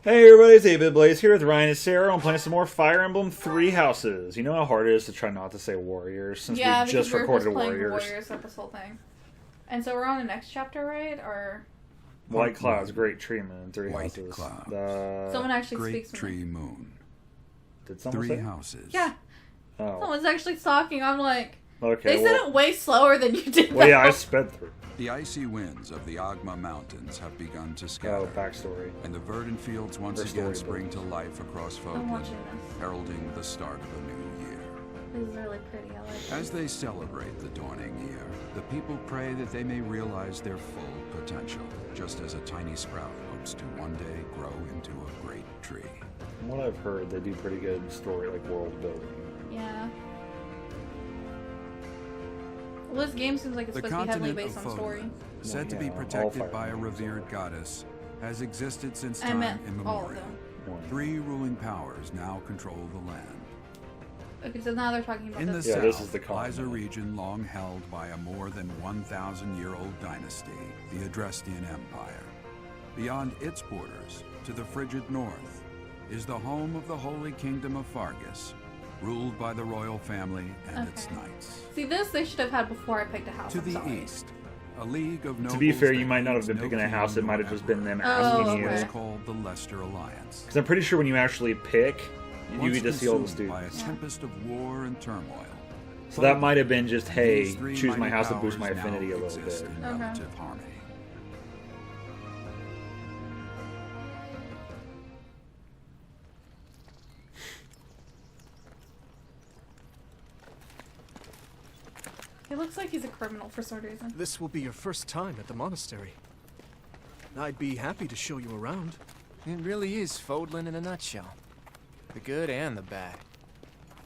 Hey everybody, it's 8-Bit Blaze here with Ryan and Sarah. I'm playing some more Fire Emblem 3 Houses. You know how hard it is to try not to say Warriors since we just recorded Warriors. At this whole thing. And so we're on the next chapter, right? Or White Clouds, Great Tree Moon, 3 White houses. Clouds. Someone actually Great speaks to me. Tree Moon. Did someone 3 say? houses. Yeah. Oh. Someone's actually talking. I'm like, Okay. they said it way slower than you did. Well, yeah, I sped through. The icy winds of the Agma Mountains have begun to Oh, scatter, backstory. and the verdant fields once Their again story spring to life across I'm Fodland, watching this. heralding the start of a new year. This is really pretty. I like As they celebrate the dawning year, the people pray that they may realize their full potential, just as a tiny sprout hopes to one day grow into a great tree. From what I've heard, they do pretty good story, like world building. Yeah. Well, this game seems like it's The supposed to be heavily continent based of on story. Fodland, said to be Yeah, all protected Fire by a Emblems revered are. goddess, has existed since I time meant all of immemorial. them. 3 ruling powers now control the land. Okay, so now they're talking about In the this. Yeah, south this is the lies a continent. region long held by a more than 1,000-year-old dynasty, the Adrestian Empire. Beyond its borders, to the frigid north, is the home of the Holy Kingdom of Fargus, ruled by the royal family and its Okay. knights. See, this they should have had before I picked a house. To I'm the sorry. east, a league of nobles. To be fair, you that might not have needs been no picking a king house, it might have nor just been them emperor. asking okay. you. It's called the Leicester Alliance. Because I'm pretty sure when you actually pick, you Once get to see all the consumed by a students. tempest of war and turmoil. So that might have been just, hey, These 3 choose my mighty house to boost my powers now affinity a little exist bit. in Okay. relative harmony. He looks like he's a criminal for some reason. This will be your first time at the monastery. I'd be happy to show you around. It really is Fodland in a nutshell. The good and the bad.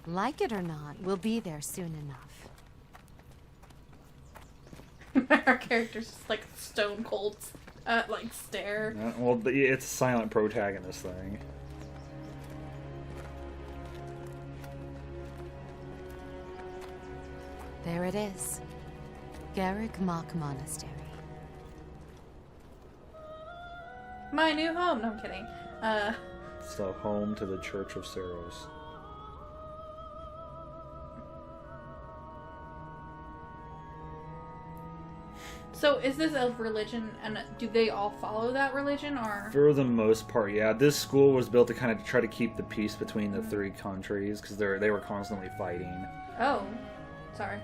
Like it or not, we'll be there soon enough. Our character's just like stone cold, like stare. Well, it's a silent protagonist thing. There it is. Garrick Mock Monastery. My new home. No, I'm kidding. So home to the Church of Saros. So is this a religion, and do they all follow that religion, or? For the most part, yeah. This school was built to kind of try to keep the peace between the 3 countries because they were constantly fighting. Oh, sorry.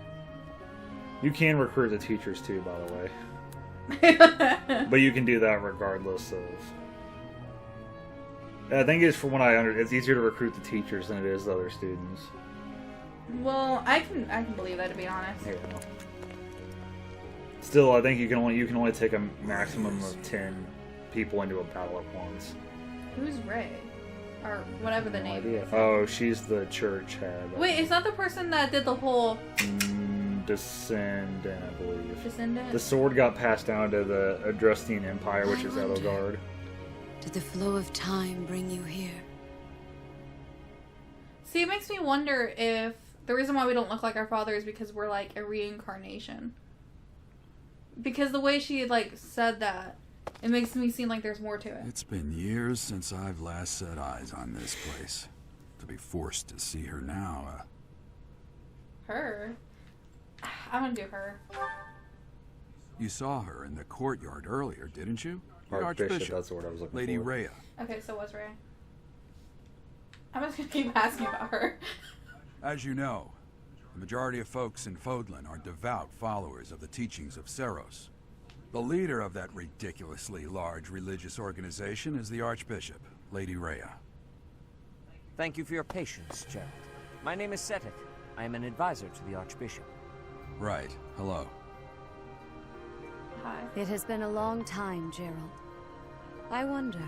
You can recruit the teachers too, by the way, but you can do that regardless of. I think it's from what I understand, it's easier to recruit the teachers than it is the other students. Well, I can believe that, to be honest. Yeah. Still, I think you can only take a maximum of 10 people into a battle at once. Who's Ray? Or whatever the No name idea. is. Oh, she's the church head. Wait, is that the person that did the whole Descendant, I believe. descendant? The sword got passed down to the Adrestian Empire, which is Edelgard. Did the flow of time bring you here? See, it makes me wonder if the reason why we don't look like our father is because we're like a reincarnation. Because the way she like said that, it makes me seem like there's more to it. It's been years since I've last set eyes on this place. To be forced to see her now, Her? I'm gonna do her. You saw her in the courtyard earlier, didn't you? The Archbishop, that's the word I was looking Lady for. Rhea. Okay, so what's Ray? I'm just gonna keep asking about her. As you know, the majority of folks in Fodland are devout followers of the teachings of Saros. The leader of that ridiculously large religious organization is the Archbishop, Lady Rhea. Thank you for your patience, Gerald. My name is Seteth. I am an advisor to the Archbishop. Right. Hello. Hi. It has been a long time, Gerald. I wonder,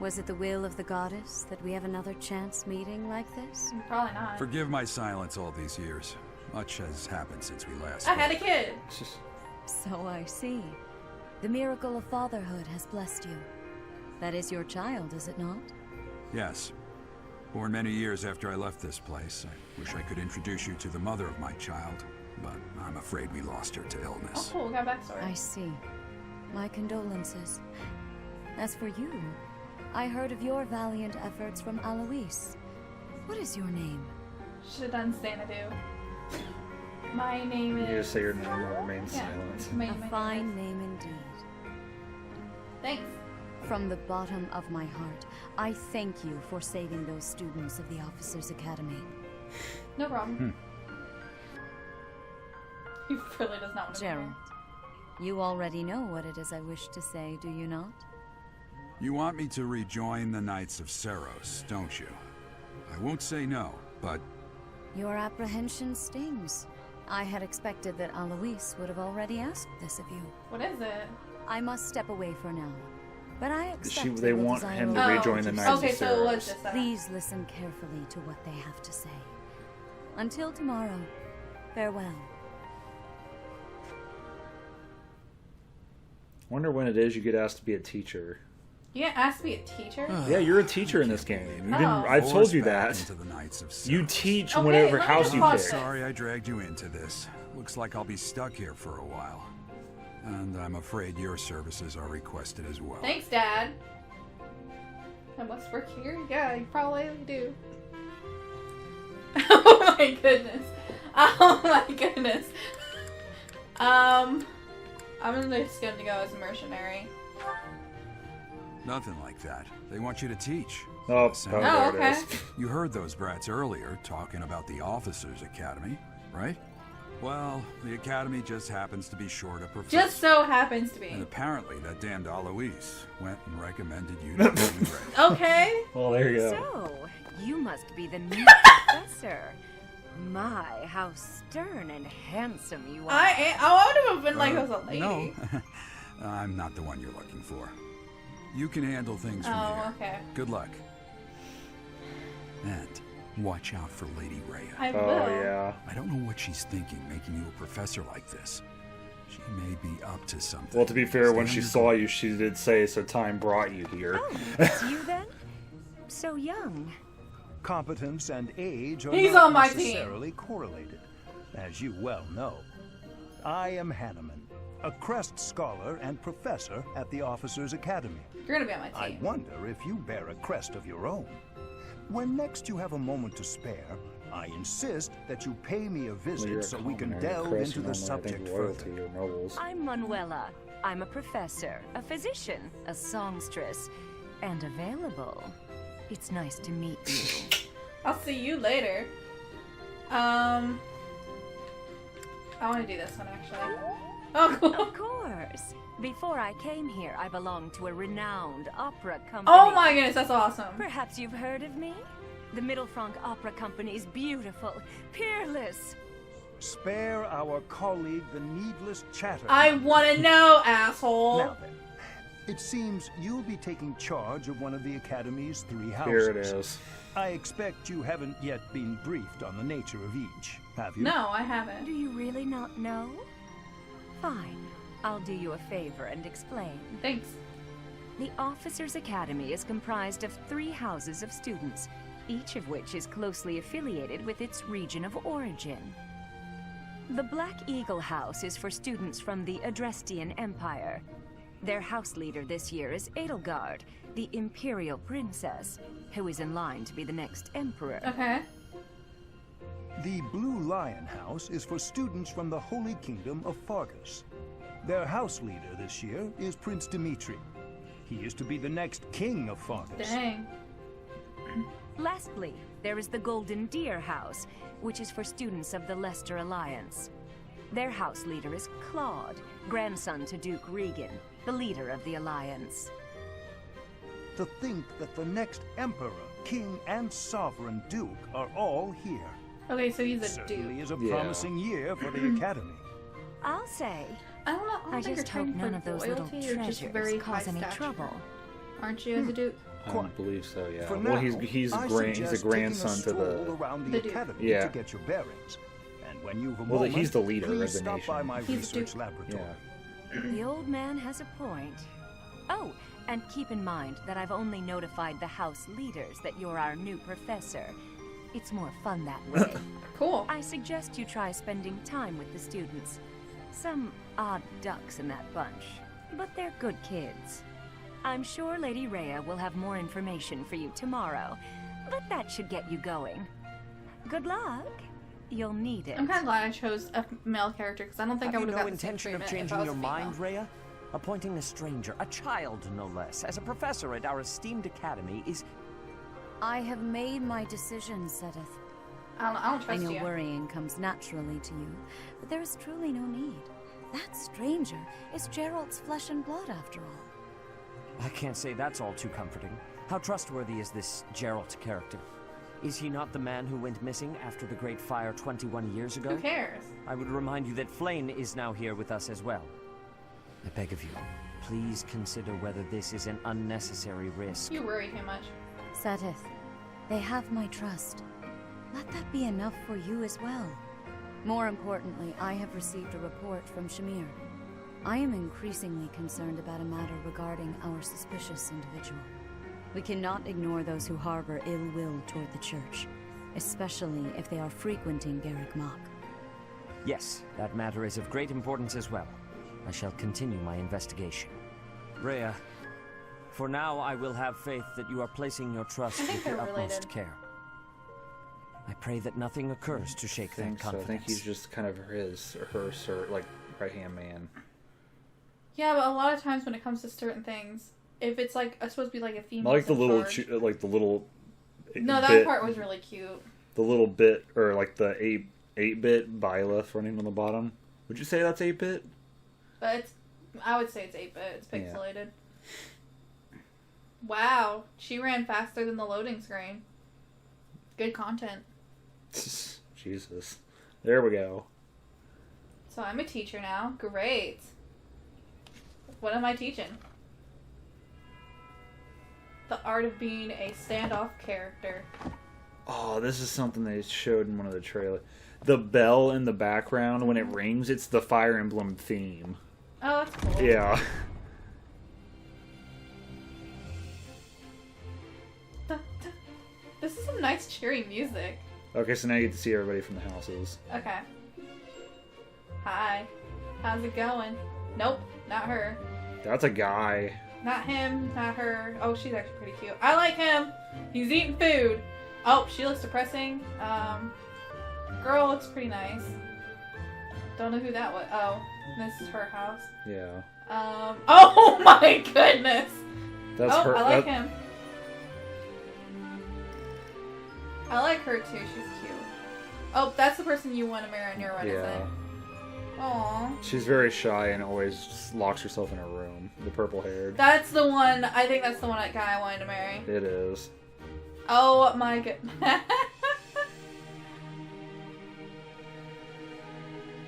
was it the will of the goddess that we have another chance meeting like this? Probably not. Forgive my silence all these years. Much has happened since we last I had a spoke. kid. So I see. The miracle of fatherhood has blessed you. That is your child, is it not? Yes. Born many years after I left this place. I wish I could introduce you to the mother of my child, but I'm afraid we lost her to Oh, illness. cool. Got backstory. I see. My condolences. As for you, I heard of your valiant efforts from Alois. What is your name? Should have done Xanadu. My name is... You just say your name and remain silent. A fine name indeed. Thanks. From the bottom of my heart, I thank you for saving those students of the Officers' Academy. No problem. He really does not want to be Gerald, you already know what it is I wish to say, do you not? You want me to rejoin the Knights of Seros, don't you? I won't say no, but... Your apprehension stings. I had expected that Alois would have already asked this of you. What is it? I must step away for now, but I expect They want him to rejoin the Knights of Seros. Okay, so it was just that. Please listen carefully to what they have to say. Until tomorrow, farewell. Wonder when it is you get asked to be a teacher. You get asked to be a teacher? Yeah, you're a teacher in this game. You didn't, Oh. I've told you that. Into the Knights of Seros. You teach Okay, whatever let me house just you pause pick. there. Sorry I dragged you into this. Looks like I'll be stuck here for a while. And I'm afraid your services are requested as well. Thanks, Dad. I must work here? Yeah, you probably do. Oh my goodness. Oh my goodness. I'm just gonna go as a mercenary. Nothing like that. They want you to teach. Oh, Sound- there okay. it is. You heard those brats earlier talking about the Officers' Academy, right? Well, the Academy just happens to be short a professor. Just so happens to And be. apparently that damned Alois went and recommended you to be Ray. Okay. Well, there you go. So, you must be the new professor. My, how stern and handsome you are. I would have been like I was a lady. No, I'm not the one you're looking for. You can handle things from Oh, here. okay. Good luck. And watch out for Lady Rhea. I will. Oh, yeah. I don't know what she's thinking making you a professor like this. She may be up to something. Well, to be fair, when Stand she your saw ground. you, she did say, so time brought you here. Oh, it's you then? So young. Competence and age are He's not on my team. necessarily correlated, as you well know. I am Hanneman, a Crest Scholar and Professor at the Officers' Academy. You're gonna be on my I team. wonder if you bear a crest of your own. When next you have a moment to spare, I insist that you pay me a Well, visit you're a so we can commoner, delve Chris, into the normally, I think subject loyalty further. or nobles. I'm Manuela. I'm a professor, a physician, a songstress, and available. It's nice to meet you. I'll see you later. I want to do this one actually. Oh, cool. Of course. Before I came here, I belonged to a renowned opera company. Oh my goodness, that's awesome. Perhaps you've heard of me? The Mittelfranc Opera Company is beautiful, peerless. Spare our colleague the needless chatter. I want to know, asshole. Now then, it seems you'll be taking charge of one of the Academy's 3 houses. Here it is. I expect you haven't yet been briefed on the nature of each, have you? No, I Do haven't. you really not know? Fine. I'll do you a favor and explain. Thanks. The Officers' Academy is comprised of 3 houses of students, each of which is closely affiliated with its region of origin. The Black Eagle House is for students from the Adrestian Empire. Their house leader this year is Edelgard, the Imperial Princess, who is in line to be the next emperor. Okay. The Blue Lion House is for students from the Holy Kingdom of Fargus. Their house leader this year is Prince Dimitri. He is to be the next king of Fargus. Dang. Lastly, there is the Golden Deer House, which is for students of the Leicester Alliance. Their house leader is Claude, grandson to Duke Regan, the leader of the Alliance. To think that the next emperor, king, and sovereign duke are all here. Okay, so he's a Certainly dude. is a Yeah. promising year for the Academy. I'll say, I don't know. I, don't I think just you're hope trained none for of those little royalty, you're just very treasures cause high any stature. trouble. Aren't you as a duke? I don't believe so, yeah. For Well, now, he's I a suggest grandson taking a to stroll the... around The the duke. Academy Yeah. to get your bearings. And when you've a Well, moment, he's the leader of please the stop by nation. my He's research duke. laboratory. Yeah. The old man has a point. Oh, and keep in mind that I've only notified the house leaders that you're our new professor. It's more fun that way. Cool. I suggest you try spending time with the students. Some odd ducks in that bunch, but they're good kids. I'm sure Lady Rhea will have more information for you tomorrow, but that should get you going. Good luck. You'll need it. I'm kind of glad I chose a male character because I don't think I would have no gotten the same intention of treatment if changing I was your a female. mind, Rhea? Appointing a stranger, a child no less, as a professor at our esteemed academy is... I have made my decision, Sedith. I don't trust I know you. worrying comes naturally to you, but there is truly no need. That stranger is Geralt's flesh and blood, after all. I can't say that's all too comforting. How trustworthy is this Geralt character? Is he not the man who went missing after the Great Fire 21 years ago? Who cares? I would remind you that Flayn is now here with us as well. I beg of you, please consider whether this is an unnecessary risk. You worry too much. Sedith, they have my trust. Let that be enough for you as well. More importantly, I have received a report from Shamir. I am increasingly concerned about a matter regarding our suspicious individual. We cannot ignore those who harbor ill will toward the Church, especially if they are frequenting Garrick Mach. Yes, that matter is of great importance as well. I shall continue my investigation. Rhea, for now I will have faith that you are placing your trust with the utmost care. I pray that nothing occurs to shake that confidence. I think he's just kind of her like, right-hand man. Yeah, but a lot of times when it comes to certain things, if it's like supposed to be like a female, Like the little, No, that bit, part was really cute. The little bit, or like the 8-bit Byleth running on the bottom. Would you say that's 8-bit? But I would say it's 8-bit. It's pixelated. Yeah. Wow, she ran faster than the loading screen. Good content. Jesus. There we go. So I'm a teacher now. Great. What am I teaching? The art of being a standoff character. Oh, this is something they showed in one of the trailers. The bell in the background, when it rings, it's the Fire Emblem theme. Oh, that's cool. Yeah. This is some nice cheery music. Okay, so now you get to see everybody from the houses. Okay. Hi. How's it going? Nope, not her. That's a guy. Not him, not her. Oh, she's actually pretty cute. I like him. He's eating food. Oh, she looks depressing. Girl looks pretty nice. Don't know who that was. Oh, this is her house. Yeah. Oh my goodness. That's her. I like him. I like her too. She's cute. Oh, that's the person you want to marry on your run, isn't it? Aww. She's very shy and always just locks herself in her room. The purple-haired. That's the one. I think that's the one guy I wanted to marry. It is. Oh my goodness.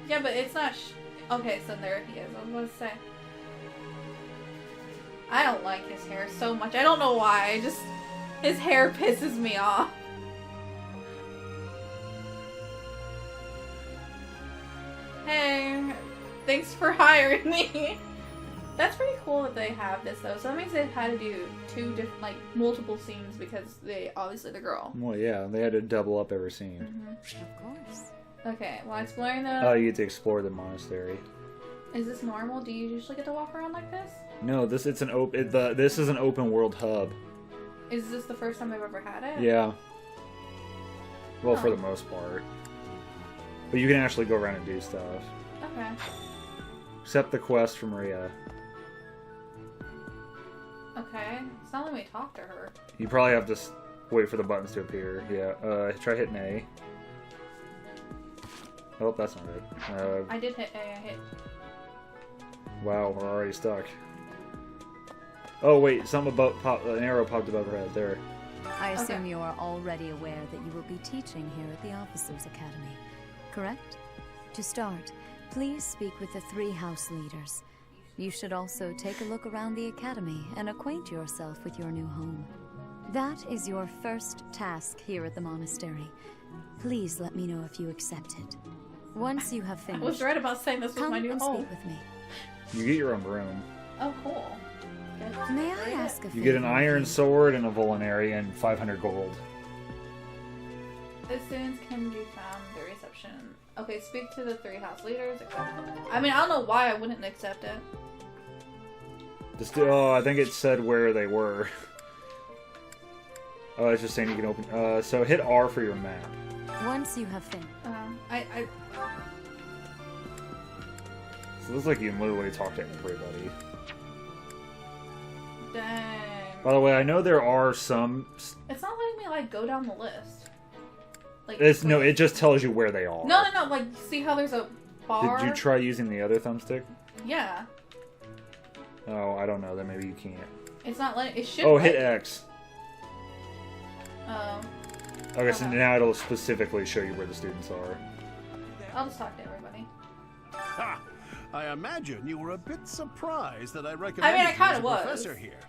Yeah, but it's not. Okay, so there he is. I was gonna say. I don't like his hair so much. I don't know why. His hair pisses me off. Hey, thanks for hiring me. That's pretty cool that they have this though. So that means they've had to do two different, like, multiple scenes because they obviously the girl. Well, yeah, they had to double up every scene. Mm-hmm. Of course. Okay, well, exploring the. Oh, you get to explore the monastery. Is this normal? Do you usually get to walk around like this? No, this is an open world hub. Is this the first time they've ever had it? Yeah. Well, for the most part. But you can actually go around and do stuff. Okay. Accept the quest from Rhea. Okay. It's not letting me talk to her. You probably have to wait for the buttons to appear. Yeah. Try hitting A. Oh, that's not it. I did hit A. I hit. Wow, we're already stuck. Oh wait, something about an arrow popped above her head. There. I assume you are already aware that you will be teaching here at the Officers' Academy, correct? To start, please speak with the 3 house leaders. You should also take a look around the academy and acquaint yourself with your new home. That is your first task here at the monastery. Please let me know if you accept it. Once you have finished, I was right about saying this was my new home. Speak with me. You get your own room. Oh, cool. Good. May I ask a favor? You get an iron sword and a Volinary and 500 gold. The students can be found at the reception. Okay, speak to the 3 house leaders. I mean, I don't know why I wouldn't accept it. Oh, I think it said where they were. Oh, it's just saying you can open. So hit R for your map. Once you have finished. So it looks like you can literally talk to everybody. Dang. By the way, I know there are some. It's not letting me like go down the list. Like No, it just tells you where they are. No. Like, see how there's a bar? Did you try using the other thumbstick? Yeah. Oh, I don't know. Then maybe you can't. It's not letting. It should. Oh, hit X. Oh. Okay, so now it'll specifically show you where the students are. I'll just talk to everybody. Ha! I imagine you were a bit surprised that I recommended I kind of you as a was. professor here.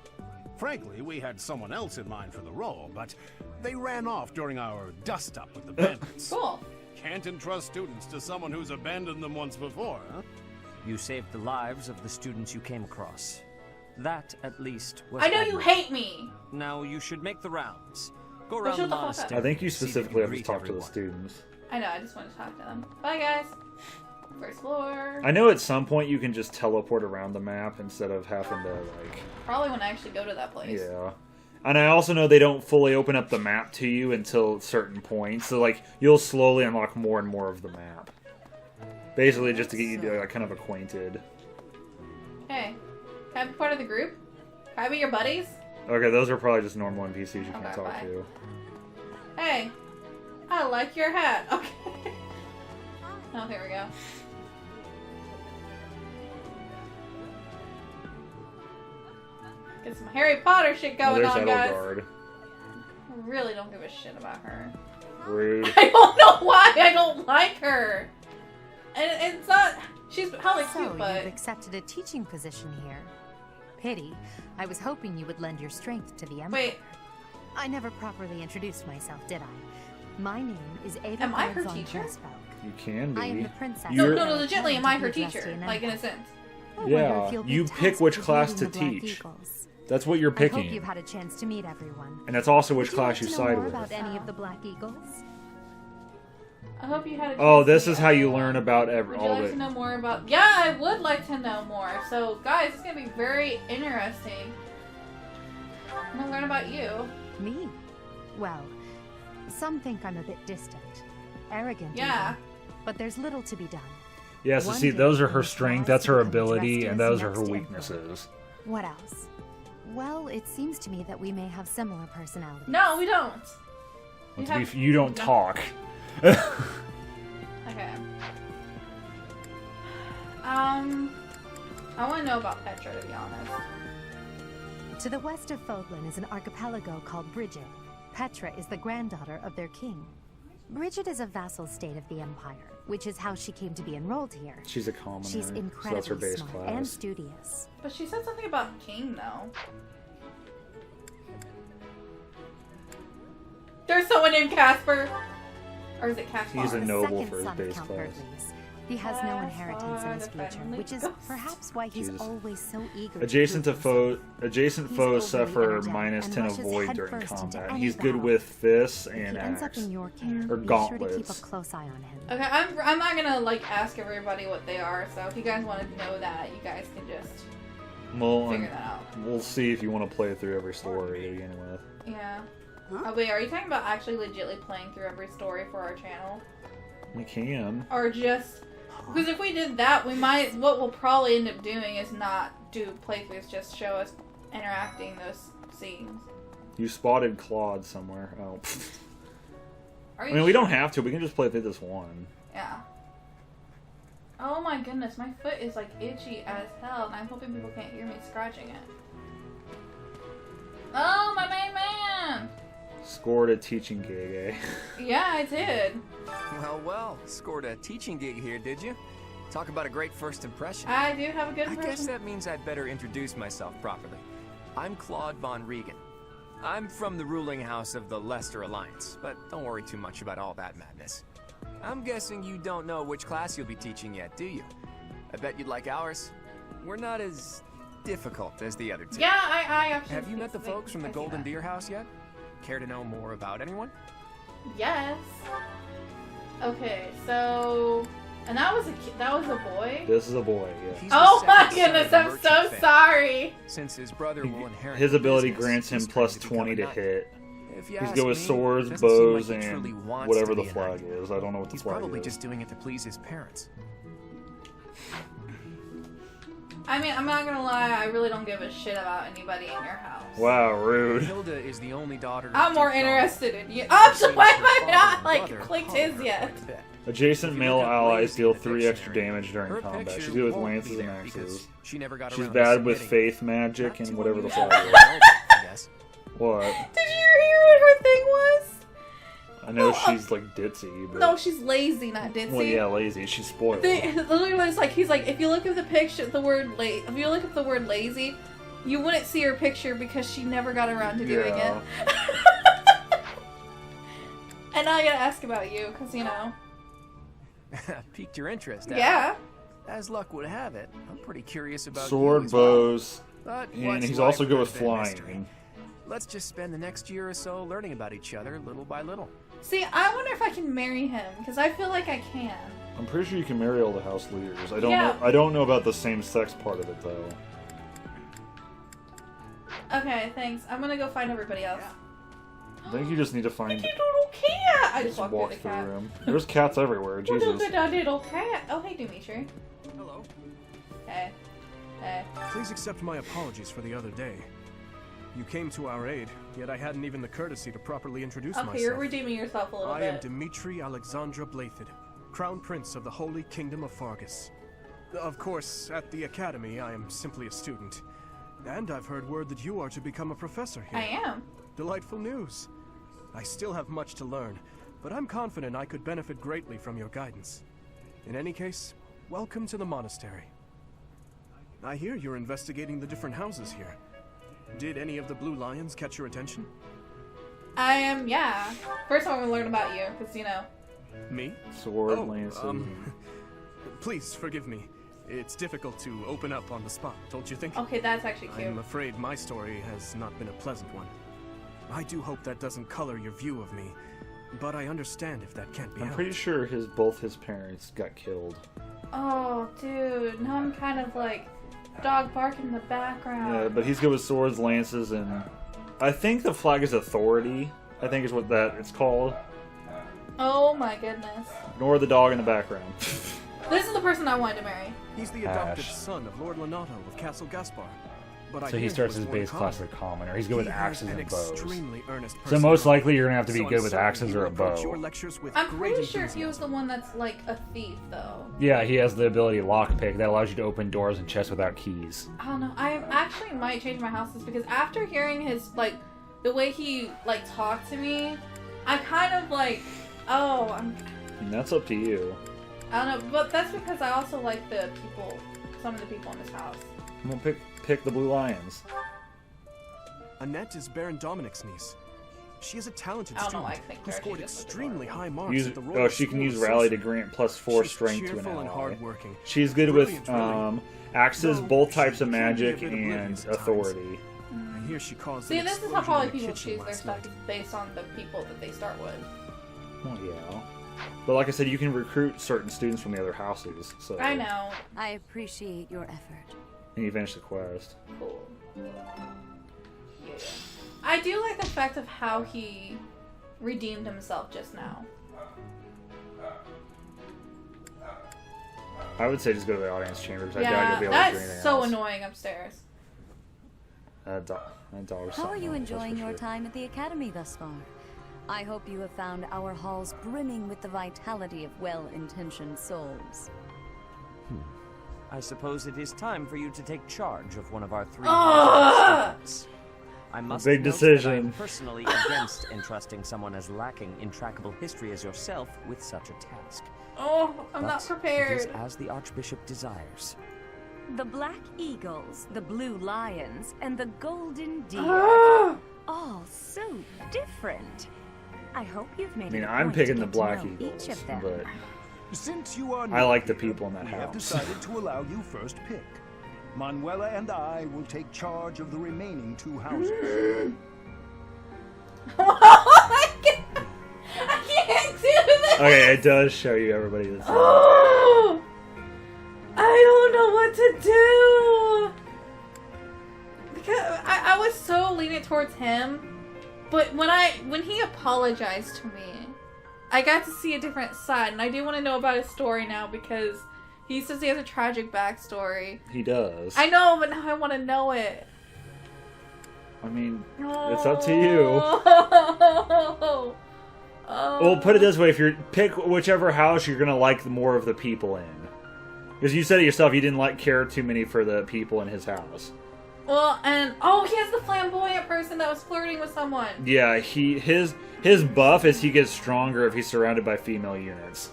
Frankly, we had someone else in mind for the role, but they ran off during our dust-up with the bandits. Cool. Can't entrust students to someone who's abandoned them once before, huh? You saved the lives of the students you came across. That, at least, was I know you admirable. hate me! Now you should make the rounds. Go Well, around shut the the fuck up. monastery. I think you see that specifically have to greet talk to the everyone. students. I know, I just want to talk to them. Bye, guys. First floor. I know at some point you can just teleport around the map instead of having to, like... Probably when I actually go to that place. Yeah. And I also know they don't fully open up the map to you until certain points. So, like, you'll slowly unlock more and more of the map. Basically, just to get you like, kind of acquainted. Hey, can I be part of the group? Can I be your buddies? Okay, those are probably just normal NPCs you can't Okay, talk bye. to. Hey, I like your hat. Okay. Oh, here we go. Get some Harry Potter shit going there's on, guys. Edelgard. I really don't give a shit about her. Rude. I don't know why I don't like her. And it's not. She's hella So, cute, but you've accepted a teaching position here. Pity. I was hoping you would lend your strength to the Empire. wait. I never properly introduced myself, did I? My name is Ava Am I her von teacher? Pressvalk. You can be. I am the princess. No, You're- no, legitimately, am I her Talented teacher? Dusty Like in a Empire. sense. I wonder Yeah, if you'll be you pick tasked which with class leading to the Black teach. Eagles. That's what you're I hope picking. you've had a chance to meet everyone. And that's also which Would class you you like to know side more with. about any of the Black Eagles? I hope you had a Oh, chance to this meet is how you everyone. learn about Would you all like the... to know more about... Yeah, I would like to know more. So, guys, it's going to be very interesting. I'm going to learn about you. Me? Well, some think I'm a bit distant, arrogant. Yeah. even, but there's little to be done. Yeah, so One see, day those are when her this strength, rise that's her becomes ability, restless and those are her next to weaknesses. What else? Well, it seems to me that we may have similar personalities. No, we don't. Well, You to be you don't no. talk. Okay. I want to know about Petra, to be honest. To the west of Fodlan is an archipelago called Bridget. Petra is the granddaughter of their king. Bridget is a vassal state of the Empire, which is how she came to be enrolled here. She's a commoner, She's so incredibly that's her base smart class. and studious. But she said something about King, though. There's someone named Casper. Or is it Caspar? He's a The noble second for his son of base Count class. Burgles. He has no inheritance in his Caspar, the future, friendly which is ghost. perhaps why he's Jesus. always so eager Adjacent to prove adjacent He's foes overly suffer energetic minus and 10 of rushes void during headfirst into combat. any He's good battle. with fists If and he ends up axe. in your care, Or be sure to keep a gauntlets. close eye on him. Okay, I'm not gonna like ask everybody what they are. So if you guys want to know that, you guys can just Well, figure that out. we'll see if you want to play through every story to begin with. Yeah. Oh wait, are you talking about actually legitly playing through every story for our channel, We can. or just because if we did that, we might. What we'll probably end up doing is not do playthroughs, just show us interacting those scenes. You spotted Claude somewhere. Oh. Are I you mean, we sure? don't have to. We can just play through this one. Yeah. Oh my goodness, my foot is like itchy as hell, and I'm hoping people can't hear me scratching it. Oh, my main man! Scored a teaching gig, eh? Yeah, I did. Well, scored a teaching gig here, did you? Talk about a great first impression. I do have a good I impression. guess that means I'd better introduce myself properly. I'm Claude von Regan. I'm from the ruling house of the Leicester Alliance, but don't worry too much about all that madness. I'm guessing you don't know which class you'll be teaching yet, do you? I bet you'd like ours. We're not as difficult as the other two. Yeah, I actually. Have you met the think folks from the I see Golden that. Deer House yet? Care to know more about anyone? Yes. Okay, so And that was a boy? This is a boy, yeah. He's the Oh my second son goodness, of a I'm merchant so family. sorry. Since his brother will inherit His the ability business, grants him he's plus trying to become 20 a to knight. hit. If you He's ask good with me, swords, it doesn't seem bows, like he truly and wants whatever to the be a flag knight. is. I don't know what the He's flag probably is. just doing it to please his parents. I mean, I'm not gonna lie, I really don't give a shit about anybody in your house. Wow, rude. Hilda is the only daughter. I'm of more Duke interested in you. Who I'm seems why her am I father not, and like, brother clicked coddled his her yet? quite a bit. Adjacent If you male look up allies Lazy deal in the 3 extra dictionary, damage during her combat. picture She's good with won't lances be and there because axes. she never got She's around to bad with submitting. faith magic Not and too whatever the unusual flag for is. an elf, I guess. What? Did you hear what her thing was? I know she's like ditzy, but No, she's lazy, not ditzy. well, yeah, lazy. She's spoiled. Literally, it's like he's like, if you look at the picture, if you look at the word lazy, you wouldn't see her picture because she never got around to doing it. And I gotta ask about you, cause you know. Piqued your interest. Yeah. As luck would have it, I'm pretty curious about Sword, you as well. bows, But and what's he's life also good with without a mystery? flying. Let's just spend the next year or so learning about each other, little by little. See, I wonder if I can marry him, because I feel like I can. I'm pretty sure you can marry all the house leaders. I don't Yeah. know. I don't know about the same-sex part of it though. Okay, thanks. I'm gonna go find everybody else. I think you just need to find. Little cat! I just walked walk through the through cat. him. There's cats everywhere. What Jesus. a little cat. Oh, hey, Dimitri. Hello. Hey. Hey. Please accept my apologies for the other day. You came to our aid, yet I hadn't even the courtesy to properly introduce Okay, myself. you're redeeming yourself a little I bit. am Dimitri Alexandra Blathid, Crown Prince of the Holy Kingdom of Fargus. Of course, at the Academy, I am simply a student. And I've heard word that you are to become a professor here. I am. Delightful news. I still have much to learn, but I'm confident I could benefit greatly from your guidance. In any case, welcome to the monastery. I hear you're investigating the different houses here. Did any of the blue lions catch your attention? I am, yeah. First I want to learn about you, because, you know. Me? Sword, lances. Please forgive me. It's difficult to open up on the spot, don't you think? Okay, that's actually cute. I'm afraid my story has not been a pleasant one. I do hope that doesn't color your view of me, but I understand if that can't be I'm helped. pretty sure both his parents got killed. Oh, dude. Now I'm kind of like dog barking in the background. Yeah, but he's good with swords, lances, and I think the flag is authority. I think is what it's called. Oh my goodness. Ignore the dog in the background. This is the person I wanted to marry. He's the adopted Ash. son of Lord Lenato of Castle Gaspar. But I So he hear starts was his born a base commoner. class with a commoner. He's good with He axes has an and bows. extremely earnest So most personality. likely you're gonna have to be So I'm good with certain axes he or will a approach bow. your lectures with I'm great pretty sure he was enthusiasm. the one that's like a thief, though. Yeah, he has the ability lockpick that allows you to open doors and chests without keys. I don't know. I actually might change my houses because after hearing his, like, the way he, like, talked to me, I kind of, like, oh, And that's up to you. I don't know. But that's because I also like some of the people in this house. I'm gonna pick the blue lions. Annette is Baron Dominic's niece. She is a talented I don't know why I student think who her. scored She just looks extremely adorable. high marks at the Royal Oh, she can School use of rally to Sorcery. grant +4 She's strength to an cheerful and ally. hardworking. She's good with Brilliant reading. axes, Though both she types of can be a magic, bit and oblivious at times. authority. I hear she caused See, an this is how explosion probably in the people kitchen choose their last stuff night. based on the people that they start with. Well, yeah. But like I said, you can recruit certain students from the other houses. So I know. I appreciate your effort. And you finish the quest. Cool. Yeah. I do like the fact of how he redeemed himself just now. I would say just go to the audience chamber because I doubt Yeah, you'll be able to do that's anything so else. annoying upstairs. That dog. How are you enjoying your time at the Academy thus far? I hope you have found our halls brimming with the vitality of well-intentioned souls. I suppose it is time for you to take charge of one of our 3 Ugh! students. I must Big note decision. that I am personally against entrusting someone as lacking in trackable history as yourself with such a task. Oh, I'm not But prepared. It is as the Archbishop desires. The Black Eagles, the Blue Lions, and the Golden Deer. Ah! All so different. I hope you've made I mean, it a I'm point picking to the get to Black know Eagles, each of them. but Since you are I like the new here, people in that we have house. decided to allow you first pick. Manuela and I will take charge of the remaining 2 houses. I can't do this! Okay, it does show you everybody that's Oh! I don't know what to do! Because I was so lenient towards him, but when he apologized to me, I got to see a different side, and I do want to know about his story now because he says he has a tragic backstory. He does. I know, but now I want to know it. I mean, it's up to you. Oh. Well, put it this way: if you pick whichever house, you're gonna like more of the people in. Because you said it yourself, you didn't care too many for the people in his house. Well, and he has the flamboyant person that was flirting with someone. Yeah, his buff is he gets stronger if he's surrounded by female units.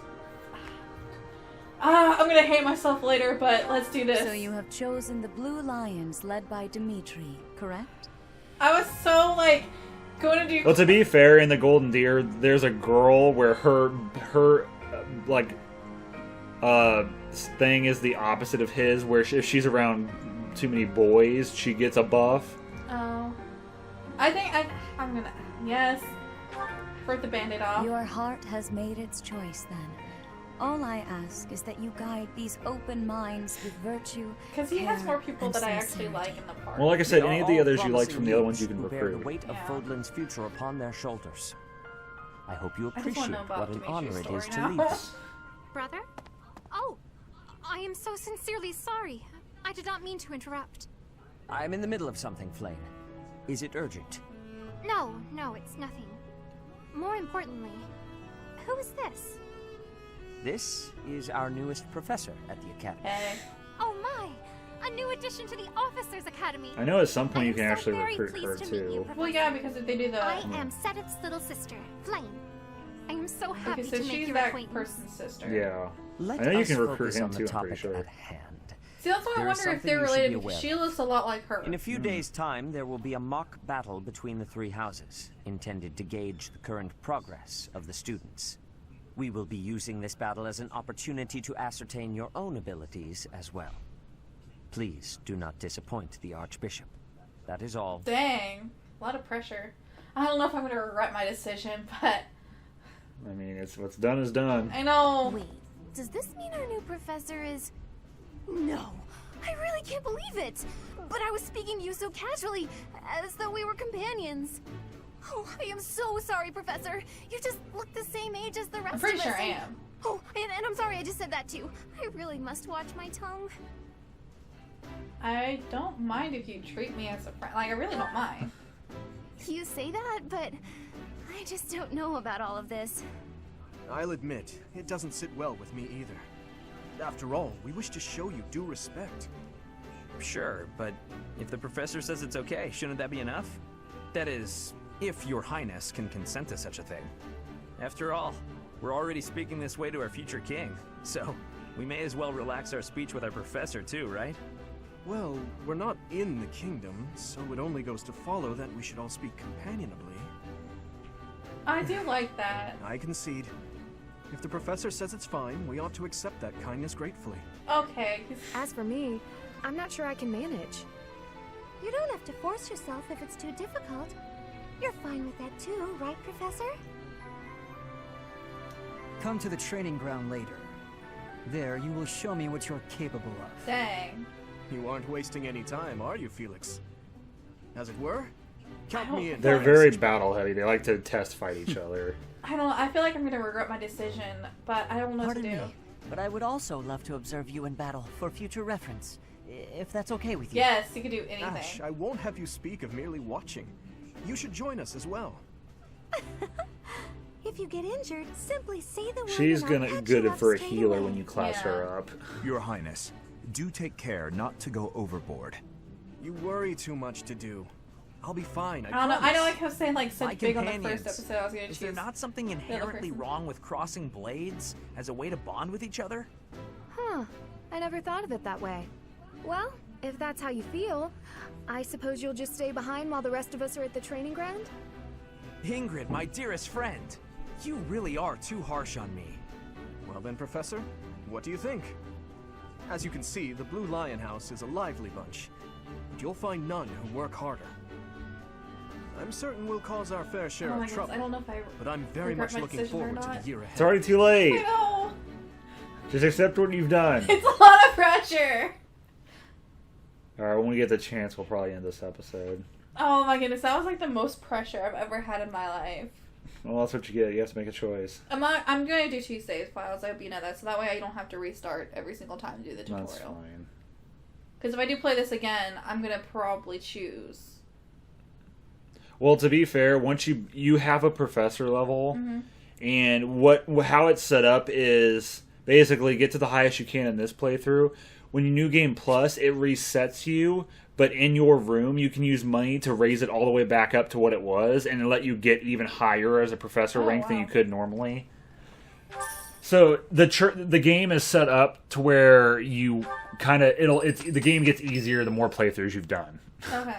I'm gonna hate myself later, but let's do this. So you have chosen the Blue Lions led by Dimitri, correct? I was so going to do. Well, to be fair, in the Golden Deer, there's a girl where her thing is the opposite of his, where if she's around too many boys, she gets a buff. Oh. I think I'm gonna... Yes. Rip the Band-Aid off. Your heart has made its choice, then. All I ask is that you guide these open minds with virtue, because he has care, more people and that I sincerity. actually like in the park. Well, like I said, They any are of the all others you liked promising from the other ones youths you can who bear recruit. the weight of Fodlan's future upon their shoulders. I hope you I just wanna appreciate know about what an Dimitri's honor it story is to now. lead them. Brother? Oh, I am so sincerely sorry. I did not mean to interrupt. I'm in the middle of something, Flame. Is it urgent? No, it's nothing. More importantly, who is this? This is our newest professor at the Academy. Hey. Oh my! A new addition to the Officers Academy. I know at some point I you am can so actually very recruit her pleased to meet you, too. Professor. Well, yeah, because if they do the... I am Sedith's little sister, Flame. I am so happy Okay, so to make she's your that acquaintance. person's sister. Yeah. Let I know you us can recruit focus him on the too, I'm topic pretty sure. at hand. See, that's why I There is wonder if something they're you should be related, aware because of. she looks a lot like her. In a few days' time, there will be a mock battle between the three houses, intended to gauge the current progress of the students. We will be using this battle as an opportunity to ascertain your own abilities as well. Please do not disappoint the Archbishop. That is all. Dang. A lot of pressure. I don't know if I'm going to regret my decision, but... I mean, it's what's done is done. I know. Wait, does this mean our new professor is... No, I really can't believe it. But I was speaking to you so casually, as though we were companions. Oh, I am so sorry, Professor. You just look the same age as the rest I'm pretty of sure us. I am. Oh, and I'm sorry I just said that too. I really must watch my tongue. I don't mind if you treat me as a friend. I really don't mind. You say that, but I just don't know about all of this. I'll admit, it doesn't sit well with me either. After all, we wish to show you due respect. Sure, but if the professor says it's okay, shouldn't that be enough? That is, if your highness can consent to such a thing. After all, we're already speaking this way to our future king, so we may as well relax our speech with our professor too, right? Well, we're not in the kingdom, so it only goes to follow that we should all speak companionably. I do like that. I concede. If the professor says it's fine, we ought to accept that kindness gratefully. Okay. As for me, I'm not sure I can manage. You don't have to force yourself if it's too difficult. You're fine with that too, right, Professor? Come to the training ground later. There, you will show me what you're capable of. Dang. You aren't wasting any time, are you, Felix? As it were, count me in. They're very battle heavy. They like to test fight each other. I feel like I'm gonna regret my decision, but I don't know what to do. Pardon me, but I would also love to observe you in battle for future reference, if that's okay with you. Yes, you could do anything. Ash, I won't have you speak of merely watching. You should join us as well. If you get injured, simply say the word. She's and I'll gonna patch good you up for a straight healer away. when you class her up. Your Highness, do take care not to go overboard. You worry too much to do. I'll be fine, I don't know. I know I promise. kept saying like My such big on the companions, first episode. I was gonna is choose. there not something the other inherently person. wrong with crossing blades as a way to bond with each other? Huh. I never thought of it that way. Well, if that's how you feel, I suppose you'll just stay behind while the rest of us are at the training ground? Ingrid, my dearest friend, you really are too harsh on me. Well then, Professor, what do you think? As you can see, the Blue Lion House is a lively bunch, but you'll find none who work harder. I'm certain we'll cause our fair share Oh my of goodness, trouble. I don't know if I But I'm very regret much my looking decision or forward to not. the year ahead. It's already too late. I know. Just accept what you've done. It's a lot of pressure. Alright, when we get the chance, we'll probably end this episode. Oh my goodness, that was like the most pressure I've ever had in my life. Well, that's what you get. You have to make a choice. I'm gonna do 2 saves files. I hope you know that, so that way I don't have to restart every single time to do the tutorial. That's fine. Because if I do play this again, I'm gonna probably choose. Well, to be fair, once you have a professor level, and how it's set up is basically get to the highest you can in this playthrough. When you New Game Plus, it resets you, but in your room, you can use money to raise it all the way back up to what it was, and let you get even higher as a professor rank than you could normally. So the game is set up to where you the game gets easier the more playthroughs you've done. Okay.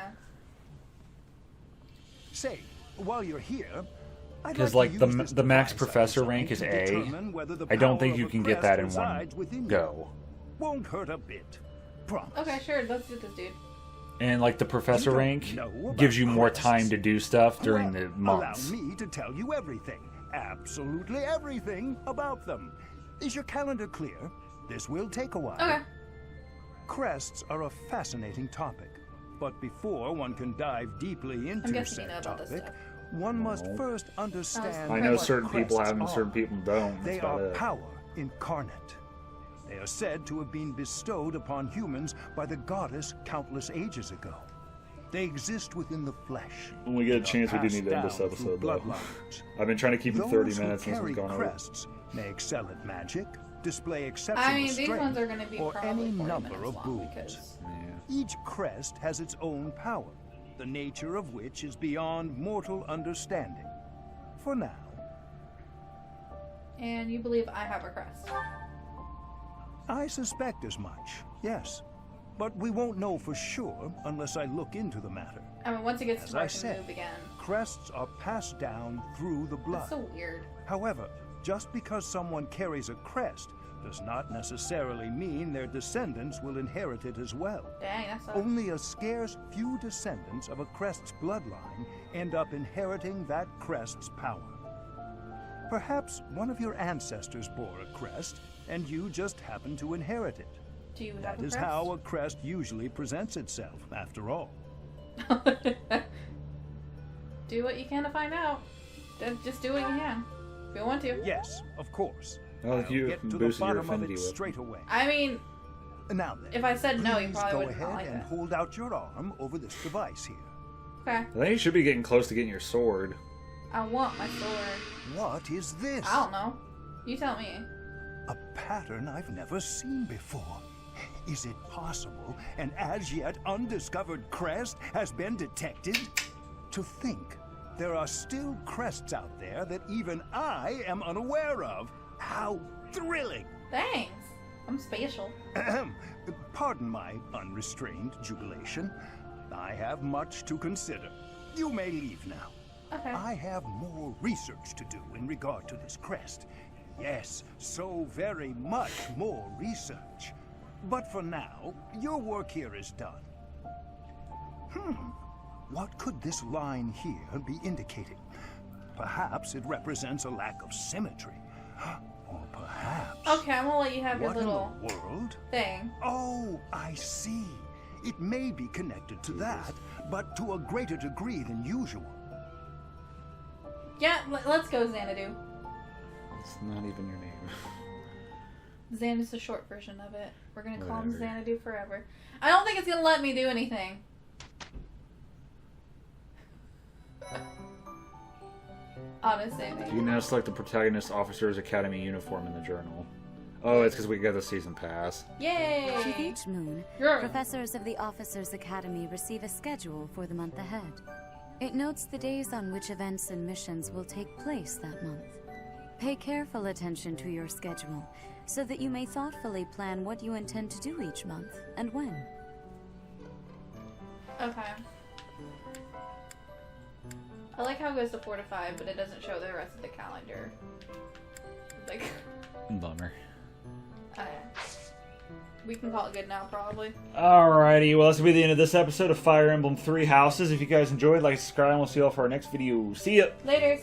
Say, while you're here, Because the max professor rank is A. I don't think you can get that in one go. Won't hurt a bit. Promise. Okay, sure. Let's do this, dude. And like the professor rank gives you more time to do stuff during the months. Allow me to tell you everything, absolutely everything about them. Is your calendar clear? This will take a while. Okay. Crests are a fascinating topic, but before one can dive deeply into said topic, one must first understand. I know what certain people crests have them, are. certain people don't. They That's about are it. power incarnate. They are said to have been bestowed upon humans by the goddess countless ages ago. They exist within the flesh. When we get a and are chance, we do passed need to end this down through episode, though. bloodlines. I've been trying to keep it 30 Those minutes who since we've carry gone over. crests may excel at magic, display exceptional I mean, these strength, ones are going to be or probably any 40 number minutes of long boons. because... Each crest has its own power, the nature of which is beyond mortal understanding. For now. And you believe I have a crest. I suspect as much, yes. But we won't know for sure unless I look into the matter. I mean, once it gets As to where I I can said, move again. crests are passed down through the blood. That's so weird. However, just because someone carries a crest does not necessarily mean their descendants will inherit it as well. Dang, that sucks. Only a scarce few descendants of a crest's bloodline end up inheriting that crest's power. Perhaps one of your ancestors bore a crest, and you just happen to inherit it. Do you have That a is crest? how a crest usually presents itself, after all. Do what you can to find out. Just do what you can. If you want to. Yes, of course. Well, I'll you get to the boosted your bottom of affinity it with straight away. I mean, Now then, if I said no, you please probably go wouldn't ahead like and it. hold out your arm over this device here. Okay. I think you should be getting close to getting your sword. I want my sword. What is this? I don't know. You tell me. A pattern I've never seen before. Is it possible an as yet undiscovered crest has been detected? To think there are still crests out there that even I am unaware of. How thrilling! Thanks. I'm special. Pardon my unrestrained jubilation. I have much to consider. You may leave now. Okay. I have more research to do in regard to this crest. Yes, so very much more research. But for now, your work here is done. What could this line here be indicating? Perhaps it represents a lack of symmetry. Or perhaps... Okay, I'm gonna let you have your What in little the world? thing. Oh, I see. It may be connected to that, but to a greater degree than usual. Yeah, let's go, Xanadu. It's not even your name. Xandu's the short version of it. We're gonna call him Whatever. Xanadu forever. I don't think it's gonna let me do anything. Honestly, You can now select the protagonist officer's academy uniform in the journal. Oh, it's because we got the season pass. Yay! With each moon, Yeah. professors of the Officers' Academy receive a schedule for the month ahead. It notes the days on which events and missions will take place that month. Pay careful attention to your schedule, so that you may thoughtfully plan what you intend to do each month and when. Okay. I like how it goes to 4 to 5, but it doesn't show the rest of the calendar. Like, Bummer. we can call it good now, probably. Alrighty, well, this will be the end of this episode of Fire Emblem 3 Houses. If you guys enjoyed, like, subscribe, and we'll see you all for our next video. See ya! Laters!